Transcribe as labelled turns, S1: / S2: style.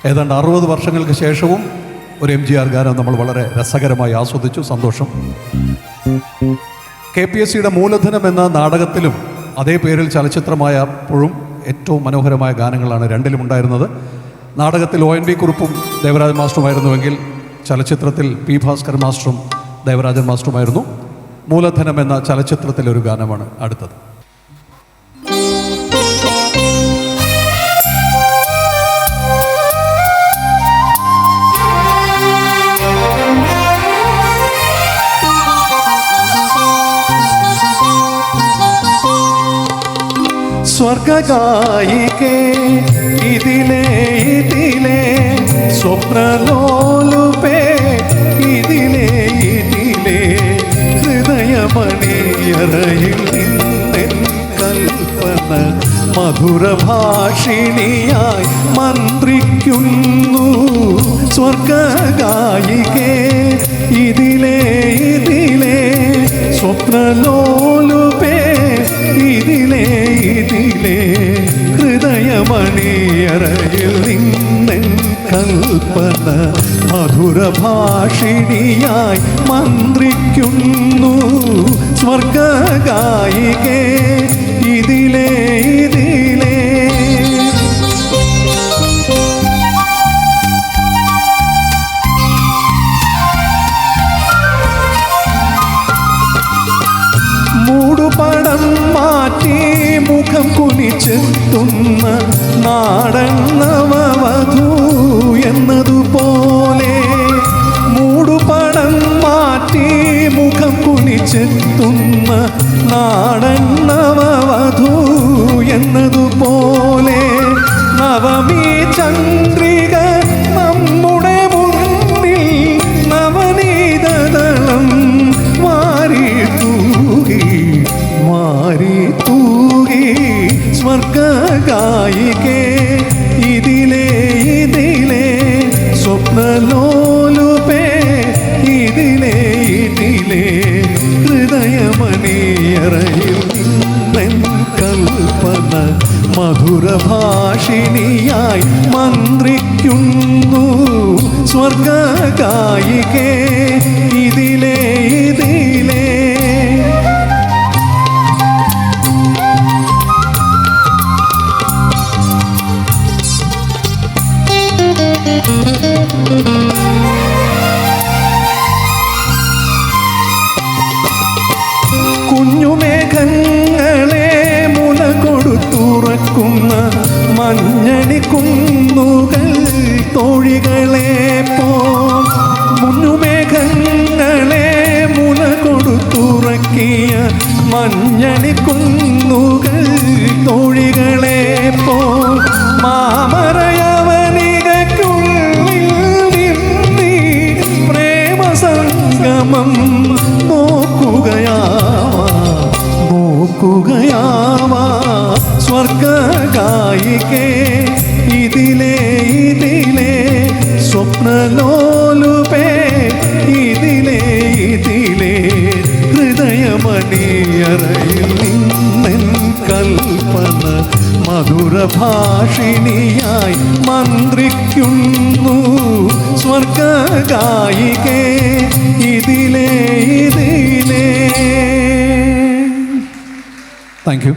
S1: ഏതാണ്ട് 60 വർഷങ്ങൾക്ക് ശേഷവും ഒരു MGR ഗാനം നമ്മൾ വളരെ രസകരമായി ആസ്വദിച്ചു. സന്തോഷം. KPSCയുടെ മൂലധനം എന്ന നാടകത്തിലും അതേ പേരിൽ ചലച്ചിത്രമായപ്പോഴും ഏറ്റവും മനോഹരമായ ഗാനങ്ങളാണ് രണ്ടിലും ഉണ്ടായിരുന്നത്. നാടകത്തിൽ ONV കുറുപ്പും ദേവരാജൻ മാസ്റ്ററുമായിരുന്നുവെങ്കിൽ ചലച്ചിത്രത്തിൽ P ഭാസ്കർ മാസ്റ്ററും ദേവരാജൻ മാസ്റ്ററുമായിരുന്നു. മൂലധനം എന്ന ചലച്ചിത്രത്തിലെ ഒരു ഗാനമാണ് അടുത്തത്.
S2: സ്വർഗഗായികേ ഇതിലേ ഇതിലേ സ്വപ്നലോലുപേ ഇതിലേ ഇതിലേ ഹൃദയമണിയറയിൽ നിന്നെൻ കൽപ്പന മധുരഭാഷിണിയായി മന്ത്രിക്കുന്നു. സ്വർഗഗായികേ ഇതിലേ ഇതിലേ സ്വപ്നലോലുപേ ഇതിലേ ഇതിലേ ഹൃദയമണിയറയിൽ നിന്നെൻ കൽപ്പന മധുരഭാഷിണിയായി മന്ത്രിക്കുന്നു. സ്വർഗഗായികേ ഇതിലേ ഇതിലേ മൂടുപടം മാറ്റി മുഖം കുനിച്ചെത്തുന്ന നാടൻ നവവധൂ എന്നതുപോലെ, മൂടുപടം മാറ്റി മുഖം കുനിച്ചെത്തുന്ന നാടൻ നവവധൂ എന്നതുപോലെ നവമീ ചന്ദ്രിക നമ്മുടെ മുന്നിൽ നവനീതദളം വാരി തൂകി. സ്വർഗഗായികേ ഇതിലേ ഇതിലേ സ്വപ്നലോലുപേ ഇതിലേ ഇതിലേ ഹൃദയമണിയറയിൽ നിന്നെൻ കൽപ്പന മധുരഭാഷിണിയായി മന്ത്രിക്കുന്നു. സ്വർഗഗായികേ ഇതിലേ ഇതിലേ കുഞ്ഞുമേഘങ്ങളെ മുല കൊടുത്തുറക്കുന്ന മഞ്ഞണി കുന്നുകൾ തോഴികളെ കുഞ്ഞുമേഘങ്ങളെ മുല കൊടുത്തുറക്കിയ മഞ്ഞണി കുന്നുകൾ തോഴികളെ മാമരയവനികയ്ക്കുള്ളിൽ നിന്നീ പ്രേമസംഗമം നോക്കുകയാവാ. സ്വർഗഗായികേ ഇതിലേ ഇതിലേ സ്വപ്നലോലുപേ ഇതിലേ ഇതിലേ ഹൃദയമണിയറയിൽ നിന്നെൻ കൽപ്പന മധുരഭാഷിണിയായി മന്ത്രിക്കുന്നു. സ്വർഗഗായികേ ഇതിലേ ഇതിലേ.
S1: Thank you.